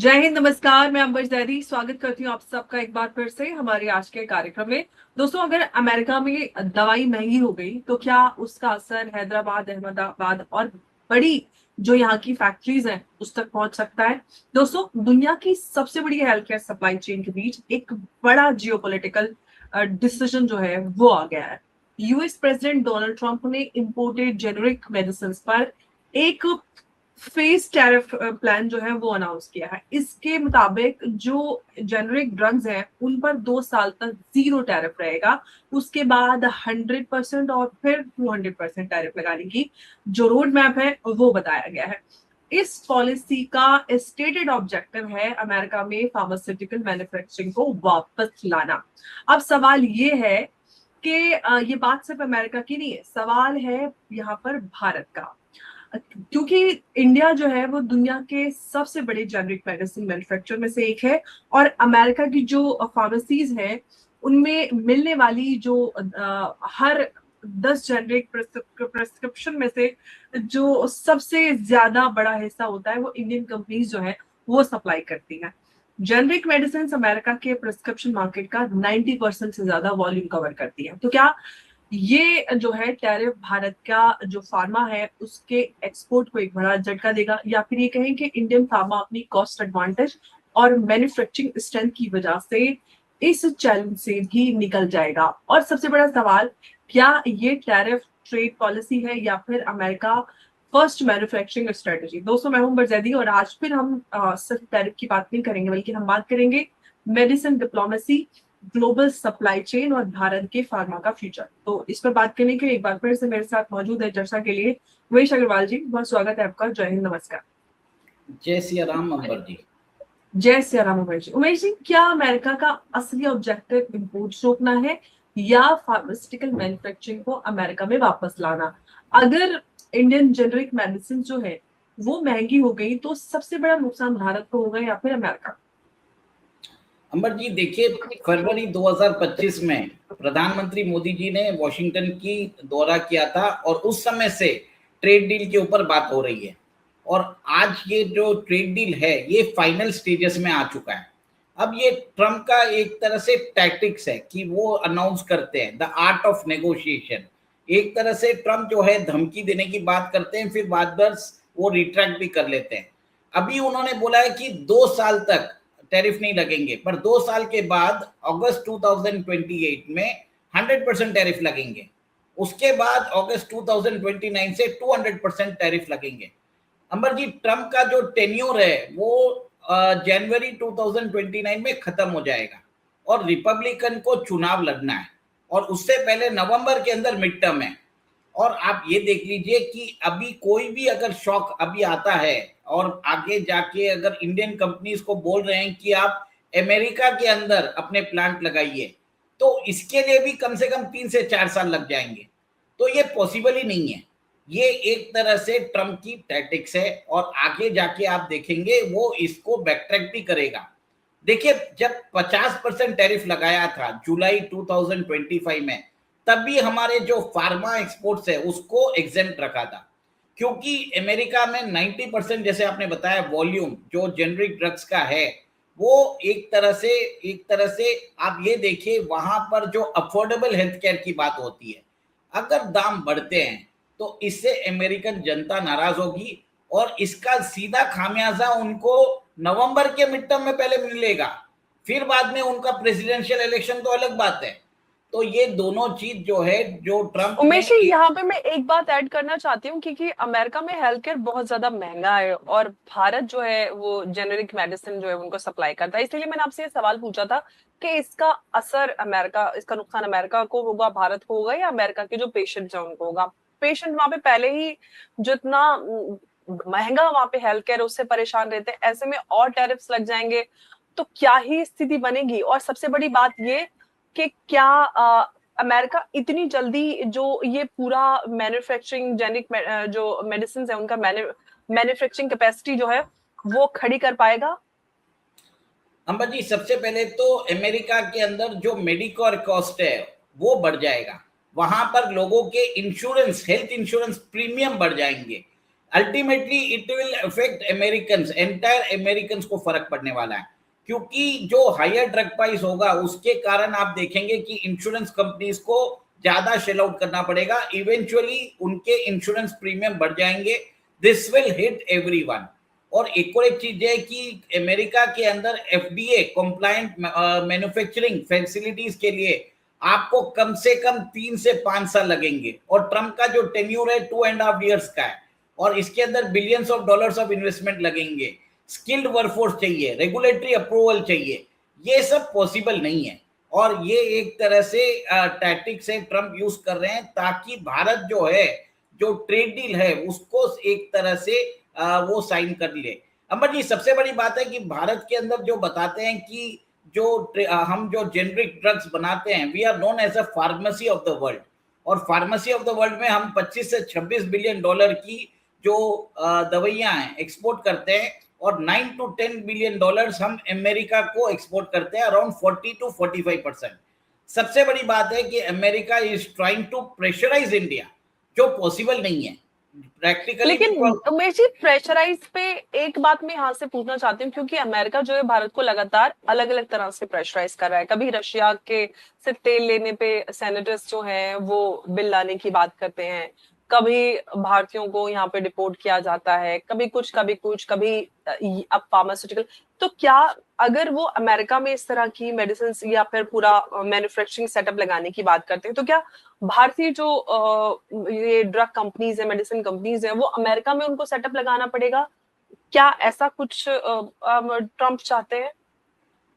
जय हिंद, नमस्कार। मैं अंबर जैदी स्वागत करती हूँ आप सबका एक बार फिर से हमारे आज के कार्यक्रम में। दोस्तों, अगर अमेरिका में दवाई महंगी हो गई तो क्या उसका असर हैदराबाद, अहमदाबाद और बड़ी जो यहाँ की फैक्ट्रीज हैं उस तक पहुंच सकता है। दोस्तों, दुनिया की सबसे बड़ी हेल्थ केयर सप्लाई चेन के बीच एक बड़ा जियोपॉलिटिकल डिसीजन जो है वो आ गया है। यूएस प्रेसिडेंट डोनाल्ड ट्रंप ने इम्पोर्टेड जेनेरिक मेडिसिन पर एक फेस टैरिफ प्लान जो है वो अनाउंस किया है। इसके मुताबिक जो जेनरिक ड्रग्स हैं उन पर 2 साल तक जीरो टैरिफ रहेगा। उसके बाद 100% और फिर 200% टैरिफ लगाने की जो रोड मैप है वो बताया गया है। इस पॉलिसी का स्टेटेड ऑब्जेक्टिव है अमेरिका में फार्मास्यूटिकल मैन्युफैक्चरिंग को वापस लाना। अब सवाल ये है कि ये बात सिर्फ अमेरिका की नहीं है, सवाल है यहाँ पर भारत का। क्योंकि इंडिया जो है वो दुनिया के सबसे बड़े जेनरिक मेडिसिन मैन्युफैक्चरर में से एक है और अमेरिका की जो फार्मेसीज हैं उनमें मिलने वाली जो हर 10 जेनरिक प्रिस्क्रिप्शन में से जो सबसे ज्यादा बड़ा हिस्सा होता है वो इंडियन कंपनीज जो है वो सप्लाई करती हैं। जेनरिक मेडिसिन अमेरिका के प्रिस्क्रिप्शन मार्केट का 90% से ज्यादा वॉल्यूम कवर करती है। तो क्या ये जो है टैरिफ भारत का जो फार्मा है उसके एक्सपोर्ट को एक बड़ा झटका देगा, या फिर ये कहें कि इंडियन फार्मा अपनी कॉस्ट एडवांटेज और मैन्युफैक्चरिंग स्ट्रेंथ की वजह से इस चैलेंज से भी निकल जाएगा। और सबसे बड़ा सवाल, क्या ये टैरिफ ट्रेड पॉलिसी है या फिर अमेरिका फर्स्ट मैन्युफैक्चरिंग स्ट्रेटेजी। दोस्तों, मैं हूं बरजैदी और आज फिर हम सिर्फ टैरिफ की बात नहीं करेंगे बल्कि हम बात करेंगे medicine diplomacy, global supply chain और भारत के फार्मा का फ्यूचर। तो इस पर बात करने के लिए एक बार फिर से मेरे साथ मौजूद है चर्चा के लिए उमेश अग्रवाल जी। बहुत स्वागत है आपका। जय हिंद, नमस्कार। जय सिया राम अंबर जी। जय सिया राम उमेश जी। उमेश जी, क्या अमेरिका का असली ऑब्जेक्टिव इम्पोर्ट रोकना है या फार्मास्यूटिकल मैन्युफैक्चरिंग को अमेरिका में वापस लाना? अगर इंडियन जेनरिक मेडिसिन जो है वो महंगी हो गई तो सबसे बड़ा नुकसान भारत को होगा या फिर अमेरिका? अंबर जी देखिए, फरवरी 2025 में प्रधानमंत्री मोदी जी ने वॉशिंगटन की दौरा किया था और उस समय से ट्रेड डील के ऊपर बात हो रही है। और आज ये जो ट्रेड डील है ये फाइनल स्टेजेस में आ चुका है। अब ये ट्रम्प का एक तरह से टैक्टिक्स है कि वो अनाउंस करते हैं द आर्ट ऑफ नेगोशिएशन। एक तरह से ट्रम्प जो है धमकी देने की बात करते हैं, फिर बाद वो रिट्रैक्ट भी कर लेते हैं। अभी उन्होंने बोला है कि 2 साल तक टैरिफ नहीं लगेंगे, पर 2 साल के बाद अगस्त 2028 में 100% टैरिफ लगेंगे। उसके बाद अगस्त 2029 से 200% टैरिफ लगेंगे। अंबर जी, ट्रम्प का जो टेन्योर है वो जनवरी 2029 में खत्म हो जाएगा और रिपब्लिकन को चुनाव लड़ना है और उससे पहले नवंबर के अंदर मिड टर्म है। और आप ये देख लीजिए कि अभी कोई भी अगर शॉक अभी आता है और आगे जाके अगर इंडियन कंपनीज को बोल रहे हैं कि आप अमेरिका के अंदर अपने प्लांट लगाइए, तो इसके लिए भी कम से कम 3 से 4 साल लग जाएंगे। तो ये पॉसिबल ही नहीं है। ये एक तरह से ट्रम्प की टैक्टिक्स है और आगे जाके आप देखेंगे वो इसको बैकट्रैक भी करेगा। देखिए, जब 50% टैरिफ लगाया था जुलाई 2025 में, तब भी हमारे जो फार्मा एक्सपोर्ट्स है उसको एग्जेम्प्ट रखा था, क्योंकि अमेरिका में 90% जैसे आपने बताया वॉल्यूम जो जेनरिक ड्रग्स का है वो एक तरह से आप ये देखिए वहां पर जो अफोर्डेबल हेल्थ केयर की बात होती है, अगर दाम बढ़ते हैं तो इससे अमेरिकन जनता नाराज होगी और इसका सीधा खामियाजा उनको नवंबर के मिड टर्म में पहले मिलेगा। फिर बाद में उनका प्रेसिडेंशियल इलेक्शन तो अलग बात है। तो ये दोनों चीज जो है, जो ट्रम्प ने उमेश जी, यहाँ पे मैं एक बात ऐड करना चाहती हूँ क्योंकि अमेरिका में हेल्थ केयर बहुत ज्यादा महंगा है और भारत जो है वो जेनेरिक मेडिसिन जो है उनको सप्लाई करता है। इसलिए मैंने आपसे ये सवाल पूछा था कि इसका असर अमेरिका, इसका नुकसान अमेरिका को होगा, भारत को होगा, या अमेरिका के जो पेशेंट्स हैं उनको होगा। पेशेंट वहां पे पहले ही जितना महंगा वहां पे हेल्थ केयर उससे परेशान रहते हैं, ऐसे में और टैरिफ्स लग जाएंगे तो क्या ही स्थिति बनेगी। और सबसे बड़ी बात ये कि क्या अमेरिका इतनी जल्दी जो ये पूरा मैन्युफैक्चरिंग जेनिक जो मेडिसिन है उनका मैन्युफैक्चरिंग कैपेसिटी जो है वो खड़ी कर पाएगा? अम्बा जी, सबसे पहले तो अमेरिका के अंदर जो मेडिकेयर कॉस्ट है वो बढ़ जाएगा। वहां पर लोगों के इंश्योरेंस, हेल्थ इंश्योरेंस प्रीमियम बढ़ जाएंगे। Ultimately it will affect American, entire American को फर्क पड़ने वाला है, क्योंकि जो हायर ड्रग प्राइस होगा उसके कारण आप देखेंगे कि इंश्योरेंस कंपनीज को ज्यादा शेल आउट करना पड़ेगा, इवेंचुअली उनके इंश्योरेंस प्रीमियम बढ़ जाएंगे, दिस विल हिट एवरीवन। और एक चीज है कि अमेरिका के अंदर एफडीए कंप्लायंट मैन्युफैक्चरिंग फैसिलिटीज के लिए आपको कम से कम 3 से 5 साल लगेंगे, और ट्रम्प का जो टेन्यूर है 2.5 years का है, और इसके अंदर billions of dollars of investment लगेंगे, स्किल्ड वर्कफोर्स चाहिए, रेगुलेटरी अप्रूवल चाहिए, ये सब पॉसिबल नहीं है। और ये एक तरह से टैक्टिक्स है ट्रम्प यूज कर रहे हैं ताकि भारत जो है, जो ट्रेड डील है उसको एक तरह से वो साइन कर ले। अमर जी, सबसे बड़ी बात है कि भारत के अंदर जो बताते हैं कि जो हम जो जेनरिक ड्रग्स बनाते हैं, we are known as a pharmacy of the world, और फार्मेसी ऑफ द वर्ल्ड में हम 25 से 26 बिलियन डॉलर की जो दवाइयां हैं एक्सपोर्ट करते हैं, और 9 to 10 बिलियन डॉलर्स हम अमेरिका को एक्सपोर्ट करते हैं, अराउंड 40 to 45%। सबसे बड़ी बात है कि America is trying to pressurise India, जो पॉसिबल नहीं है प्रैक्टिकली। लेकिन उमेश जी, प्रेशराइज पे एक बात मैं यहाँ से पूछना चाहती हूँ, क्योंकि अमेरिका जो है भारत को लगातार अलग अलग तरह से प्रेशराइज कर रहा है। कभी रशिया के से तेल लेने पे सेनेटर्स जो हैं वो बिल लाने की बात करते हैं, कभी भारतीयों को यहाँ पे डिपोर्ट किया जाता है, कभी कुछ कभी अब फार्मास्यूटिकल। तो क्या अगर वो अमेरिका में इस तरह की मेडिसिन या फिर पूरा मैन्युफैक्चरिंग सेटअप लगाने की बात करते हैं, तो क्या भारतीय जो ये ड्रग कंपनीज है, मेडिसिन कंपनीज है, वो अमेरिका में उनको सेटअप लगाना पड़ेगा? क्या ऐसा कुछ ट्रम्प चाहते हैं?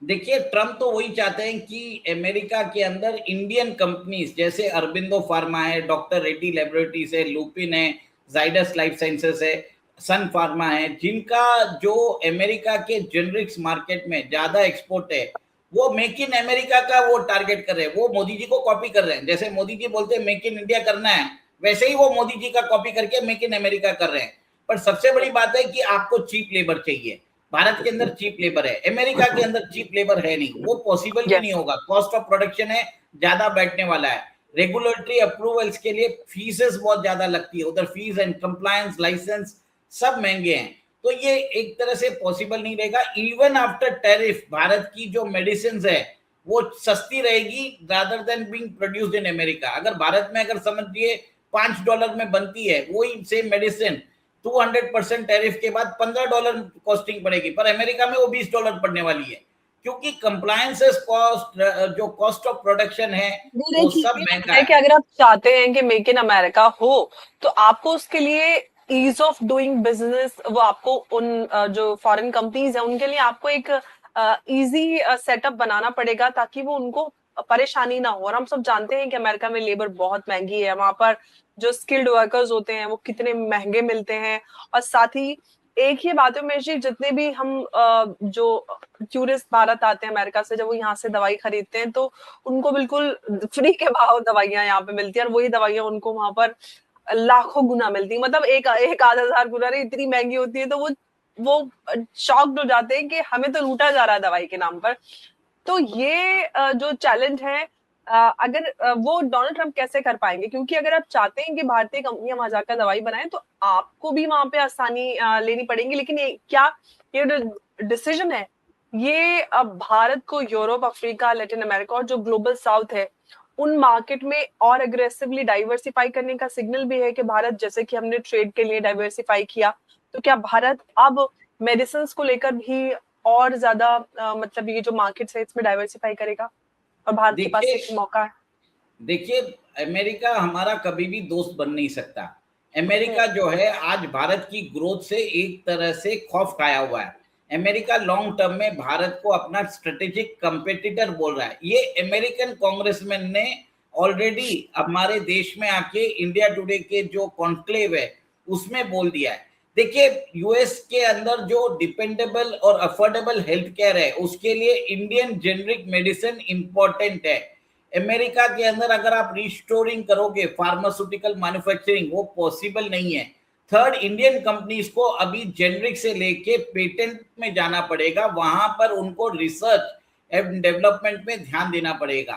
देखिए, ट्रम्प तो वही चाहते हैं कि अमेरिका के अंदर इंडियन कंपनीज जैसे अरबिंदो फार्मा है, डॉक्टर रेड्डी लेबोरेटरीज है, लुपिन है, जाइडस लाइफ साइंसेस है, सन फार्मा है, जिनका जो अमेरिका के जेनरिक्स मार्केट में ज्यादा एक्सपोर्ट है, वो मेक इन अमेरिका का वो टारगेट कर रहे हैं, वो मोदी जी को कॉपी कर रहे हैं। जैसे मोदी जी बोलते हैं मेक इन इंडिया करना है, वैसे ही वो मोदी जी का कॉपी करके मेक इन अमेरिका कर रहे हैं। पर सबसे बड़ी बात है कि आपको चीप लेबर चाहिए। भारत के अंदर चीप लेबर है, अमेरिका के अंदर चीप लेबर है नहीं, वो पॉसिबल भी नहीं होगा। कॉस्ट ऑफ प्रोडक्शन है, ज्यादा बैठने वाला है, रेगुलेटरी अप्रूवल्स के लिए फीसेस बहुत ज्यादा लगती है, उधर फीस एंड कंप्लायंस लाइसेंस सब महंगे हैं, तो ये एक तरह से पॉसिबल नहीं रहेगा। इवन आफ्टर टैरिफ भारत की जो मेडिसिन है वो सस्ती रहेगी rather than being produced in America. अगर भारत में अगर समझिए $5 में बनती है वही सेम मेडिसिन, 200% टैरिफ के बाद $15 कॉस्टिंग पड़ेगी, पर अमेरिका में वो $20 पड़ने वाली है, क्योंकि कंप्लायंसेस कॉस्ट, जो कॉस्ट ऑफ प्रोडक्शन है वो सब महंगा है। कि अगर आप चाहते हैं कि मेक इन अमेरिका हो, तो आपको उसके लिए ईज ऑफ डूइंग बिजनेस, वो आपको उन जो फॉरेन कंपनीज है उनके लिए आपको एक इजी सेटअप बनाना पड़ेगा, ताकि वो उनको परेशानी ना हो। और हम सब जानते हैं कि अमेरिका में लेबर बहुत महंगी है, वहां पर जो स्किल्ड वर्कर्स होते हैं वो कितने महंगे मिलते हैं। और साथ ही एक ही बात है उमेश जी, जितने भी हम जो टूरिस्ट भारत आते हैं अमेरिका से, जब वो यहाँ से दवाई खरीदते हैं तो उनको बिल्कुल फ्री के भाव दवाइयां यहाँ पे मिलती है, और वही दवाइयां उनको वहां पर लाखों गुना मिलती है। मतलब एक आध हजार गुना नहीं, इतनी महंगी होती है, तो वो शॉक्ड हो जाते हैं कि हमें तो लूटा जा रहा है दवाई के नाम पर। तो ये जो चैलेंज है, अगर वो डोनाल्ड ट्रम्प कैसे कर पाएंगे? क्योंकि अगर आप चाहते हैं कि भारतीय कंपनियां वहां जाकर दवाई बनाएं, तो आपको भी वहां पे आसानी लेनी पड़ेगी। लेकिन ये डिसीजन है, ये अब भारत को यूरोप, अफ्रीका, लैटिन अमेरिका और जो ग्लोबल साउथ है उन मार्केट में और अग्रेसिवली डाइवर्सिफाई करने का सिग्नल भी है कि भारत, जैसे कि हमने ट्रेड के लिए डाइवर्सिफाई किया, तो क्या भारत अब मेडिसिन को लेकर भी और ज्यादा मतलब ये जो मार्केट है इसमें डाइवर्सिफाई करेगा, और भारत के पास एक मौका है? देखिए, अमेरिका हमारा कभी भी दोस्त बन नहीं सकता। अमेरिका जो है आज भारत की ग्रोथ से एक तरह से खौफ खाया हुआ है। अमेरिका लॉन्ग टर्म में भारत को अपना स्ट्रेटेजिक कंपेटिटर बोल रहा है। ये अमेरिकन कांग्रेसमैन ने ऑलरेडी हमारे देश में आके इंडिया टुडे के जो कॉन्क्लेव है उसमें बोल दिया है। देखिए, यूएस के अंदर जो डिपेंडेबल और अफोर्डेबल हेल्थ केयर है उसके लिए इंडियन जेनरिक मेडिसिन इंपॉर्टेंट है। अमेरिका के अंदर अगर आप रिस्टोरिंग करोगे फार्मास्यूटिकल मैन्युफैक्चरिंग, वो पॉसिबल नहीं है। थर्ड, इंडियन कंपनीज को अभी जेनरिक से लेके पेटेंट में जाना पड़ेगा, वहां पर उनको रिसर्च एंड डेवलपमेंट में ध्यान देना पड़ेगा।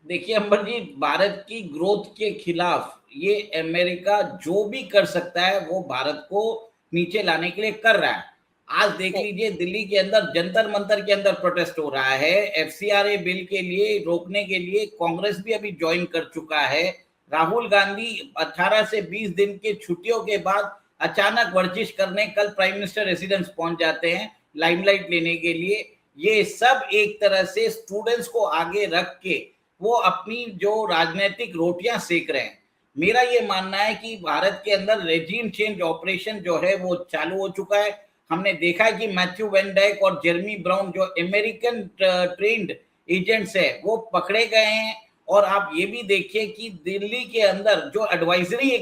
देखिए अंबर जी, भारत की ग्रोथ के खिलाफ ये अमेरिका जो भी कर सकता है वो भारत को नीचे लाने के लिए कर रहा है। आज देख लीजिए, दिल्ली के अंदर जंतर मंतर के अंदर प्रोटेस्ट हो रहा है। एफसीआरए बिल के लिए रोकने के लिए कांग्रेस भी अभी ज्वाइन कर चुका है। राहुल गांधी 18 से 20 दिन के छुट्टियों के बाद अचानक वर्जिश करने कल प्राइम मिनिस्टर रेसिडेंस पहुंच जाते हैं लाइमलाइट लेने के लिए। ये सब एक तरह से स्टूडेंट्स को आगे रख के वो अपनी जो राजनीतिक रोटियां सेक रहे हैं। मेरा ये मानना है कि भारत के अंदर रेजिम चेंज ऑपरेशन जो है वो चालू हो चुका है। हमने देखा है कि मैथ्यू वेन डाइक और जेरमी ब्राउन जो अमेरिकन ट्रेंड एजेंट्स है वो पकड़े गए हैं। और आप ये भी देखिए कि दिल्ली के अंदर जो एडवाइजरी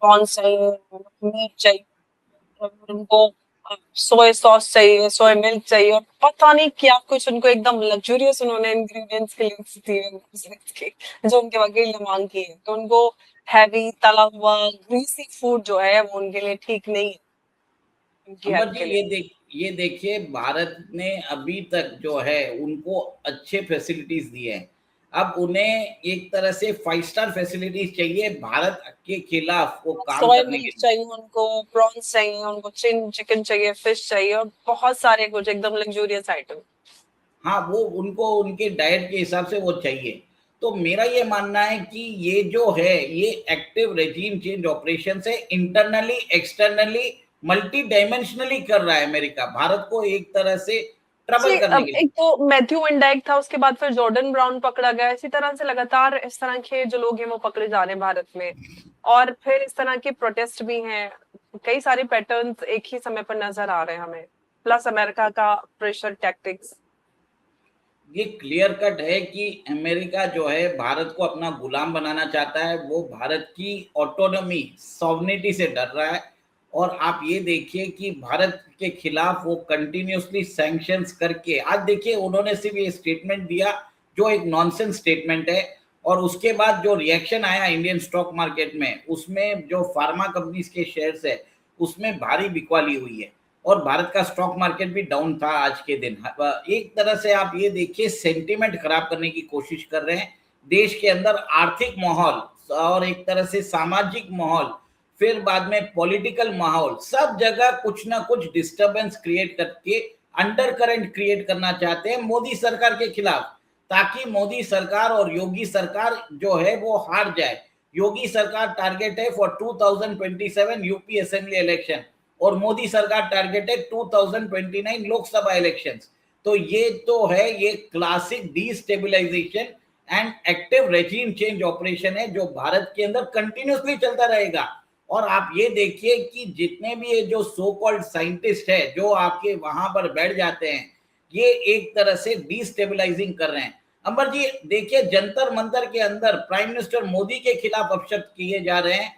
कौन चाहिए, मीट चाहिए, उनको सोया सॉस चाहिए, सोया मिल्क चाहिए, और पता नहीं क्या कुछ उनको एकदम लग्जूरियस उन्होंने इंग्रेडिएंट्स के लिस्ट दी है जो उनके वकील ने मांग की है। तो उनको हैवी तला हुआ ग्रीसी फूड जो है वो उनके लिए ठीक नहीं है, उनकी अंबर हेल्थ जी, के लिए। ये देखिए, भारत ने अभी तक जो है उनको अच्छे फैसिलिटीज दिए हैं। अब उन्हें एक तरह से 5 स्टार फैसिलिटीज चाहिए भारत के खिलाफ वो काम सोया करने के मिल्क लिए। चाहिए उनको, प्रॉन्स चाहिए उनको, चिकन चाहिए, फिश चाहिए, और बहुत सारे कुछ एकदम लग्जूरियस आइटम। हाँ, वो उनको उनके डाइट के हिसाब से वो चाहिए। तो मेरा ये मानना है कि ये जो है ये एक्टिव रेजिम चेंज ऑपरेशन है, इंटरनली एक्सटर्नली मल्टी डायमेंशनली कर रहा है अमेरिका भारत को एक तरह से ट्रबल करने अब के लिए। एक तो मैथ्यू इंडेक था, उसके बाद फिर जॉर्डन ब्राउन पकड़ा गया, इसी तरह से लगातार इस तरह के जो लोग हैं वो पकड़े जा रहे हैं भारत में। और फिर इस तरह के प्रोटेस्ट भी हैं, कई सारे पैटर्न्स एक ही समय पर नजर आ रहे हैं हमें, प्लस अमेरिका का प्रेशर टैक्टिक्स। ये क्लियर कट है कि अमेरिका जो है भारत को अपना गुलाम बनाना चाहता है। वो भारत की ऑटोनॉमी सॉवरेनिटी से डर रहा है। और आप ये देखिए कि भारत के खिलाफ वो कंटिन्यूसली सैंक्शंस करके, आज देखिए उन्होंने सिर्फ ये स्टेटमेंट दिया जो एक नॉनसेंस स्टेटमेंट है। और उसके बाद जो रिएक्शन आया इंडियन स्टॉक मार्केट में, उसमें जो फार्मा कंपनीज के शेयर्स है उसमें भारी बिकवाली हुई है। और भारत का स्टॉक मार्केट भी डाउन था आज के दिन। एक तरह से आप ये देखिए सेंटिमेंट खराब करने की कोशिश कर रहे हैं देश के अंदर, आर्थिक माहौल और एक तरह से सामाजिक माहौल, फिर बाद में पॉलिटिकल माहौल, सब जगह कुछ ना कुछ डिस्टरबेंस क्रिएट करके अंडर करंट क्रिएट करना चाहते हैं मोदी सरकार के खिलाफ, ताकि मोदी सरकार और योगी सरकार जो है वो हार जाए। योगी सरकार टारगेट है फॉर 2027 यूपी असेंबली इलेक्शन और मोदी सरकार टारगेटेड 2029 लोकसभा इलेक्शंस। तो ये तो है, ये classic destabilisation and active regime change operation है जो भारत के अंदर कंटिन्यूसली चलता रहेगा। और आप ये देखिए कि जितने भी ये जो सो कॉल्ड साइंटिस्ट है जो आके वहां पर बैठ जाते हैं, ये एक तरह से डीस्टेबलाइजिंग कर रहे हैं। अंबर जी देखिए, जंतर मंतर के अंदर प्राइम मिनिस्टर मोदी के खिलाफ अपशब्द किए जा रहे हैं,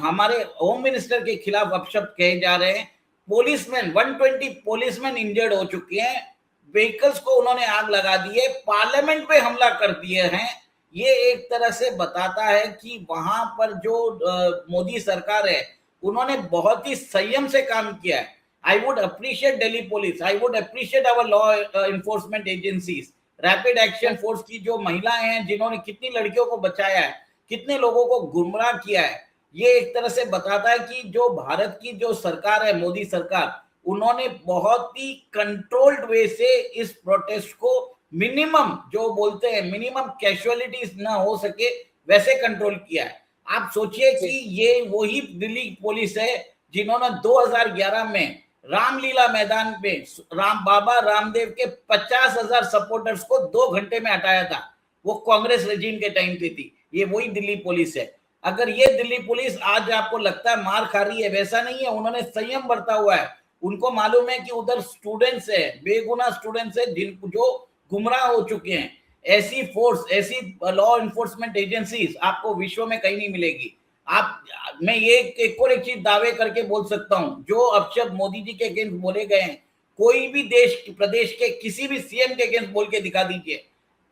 हमारे होम मिनिस्टर के खिलाफ अपशब्द कहे जा रहे हैं। पुलिसमैन 120 पुलिसमैन इंजर्ड हो चुके हैं, व्हीकल्स को उन्होंने आग लगा दी है, पार्लियामेंट पे हमला कर दिए हैं। ये एक तरह से बताता है कि वहां पर जो मोदी सरकार है उन्होंने बहुत ही संयम से काम किया है। I would appreciate Delhi police, I would appreciate our law enforcement agencies, rapid action force की जो महिलाएं हैं जिन्होंने कितनी लड़कियों को बचाया है, कितने लोगों को गुमराह किया है। ये एक तरह से बताता है कि जो भारत की जो सरकार है मोदी सरकार, उन्होंने बहुत ही कंट्रोल्ड वे से इस प्रोटेस्ट को मिनिमम, जो बोलते हैं मिनिमम कैजुअलिटीज ना हो सके वैसे कंट्रोल किया है। आप सोचिए कि ये वही दिल्ली पुलिस है जिन्होंने 2011 में रामलीला मैदान पे बाबा रामदेव के 50,000 सपोर्टर्स को 2 घंटे में हटाया था। वो कांग्रेस रेजिम के टाइम पे थी। ये वही दिल्ली पुलिस है। अगर ये दिल्ली पुलिस आज आपको लगता है मार खा रही है, वैसा नहीं है, उन्होंने संयम बरता हुआ है। उनको मालूम है कि उधर स्टूडेंट्स है, बेगुनाह स्टूडेंट्स है जिन जो गुमराह हो चुके हैं। ऐसी फोर्स, ऐसी लॉ इन्फोर्समेंट एजेंसीज आपको विश्व में कहीं नहीं मिलेगी। आप, मैं ये एक और एक चीज दावे करके बोल सकता हूं, जो अपशब्द मोदी जी के अगेंस्ट बोले गए हैं, कोई भी देश प्रदेश के किसी भी सीएम के अगेंस्ट बोल के दिखा दीजिए,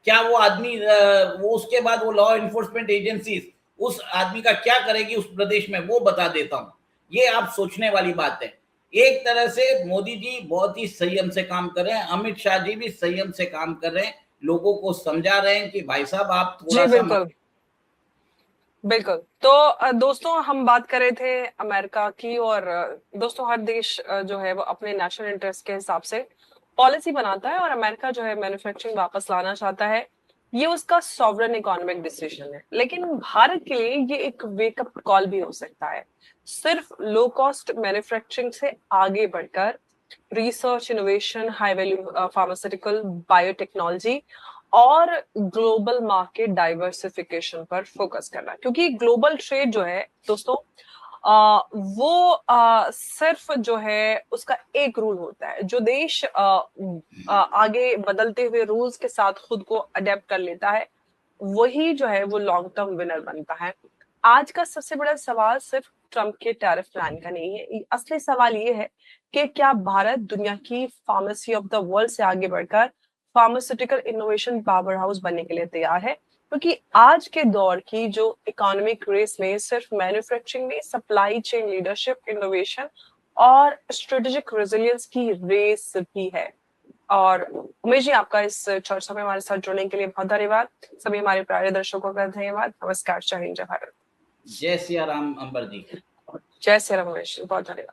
क्या वो आदमी वो उसके बाद वो लॉ इन्फोर्समेंट एजेंसीज उस आदमी का क्या करेगी उस प्रदेश में, वो बता देता हूं। ये आप सोचने वाली बात है। एक तरह से मोदी जी बहुत ही संयम से काम कर रहे हैं, अमित शाह जी भी संयम से काम कर रहे हैं, लोगों को समझा रहे हैं कि भाई साहब आप थोड़ा जी सा बिल्कुल बिल्कुल। तो दोस्तों हम बात कर रहे थे अमेरिका की, और दोस्तों हर देश जो है वो अपने नेशनल इंटरेस्ट के हिसाब से पॉलिसी बनाता है, और अमेरिका जो है मैन्युफैक्चरिंग वापस लाना चाहता है। ये उसका सॉवरेन इकोनॉमिक डिसीजन है, लेकिन भारत के लिए ये एक वेकअप कॉल भी हो सकता है। सिर्फ लो कॉस्ट मैन्युफैक्चरिंग से आगे बढ़कर research, innovation, high value pharmaceutical, biotechnology और ग्लोबल मार्केट डाइवर्सिफिकेशन पर फोकस करना, क्योंकि ग्लोबल ट्रेड जो है दोस्तों वो सिर्फ जो है उसका एक रूल होता है। जो देश आगे बदलते हुए रूल्स के साथ खुद को अडेप्ट कर लेता है, वही जो है वो लॉन्ग टर्म विनर बनता है। आज का सबसे बड़ा सवाल सिर्फ ट्रम्प के टैरिफ प्लान का नहीं है, असली सवाल ये है कि क्या भारत दुनिया की फार्मेसी ऑफ द वर्ल्ड से आगे बढ़कर फार्मास्यूटिकल इनोवेशन पावर हाउस बनने के लिए तैयार है। क्योंकि आज के दौर की जो इकोनॉमिक रेस में सिर्फ मैन्युफैक्चरिंग में सप्लाई चेन लीडरशिप, इनोवेशन और स्ट्रेटेजिक रेजिलियंस की रेस भी है। और उमेश जी, आपका इस चर्चा में हमारे साथ जुड़ने के लिए बहुत धन्यवाद। सभी हमारे प्यारे दर्शकों का धन्यवाद। नमस्कार, जय हिंद, जय भारत। जय सिया राम अंबर जी। जय श्री राम उमेश, बहुत धन्यवाद।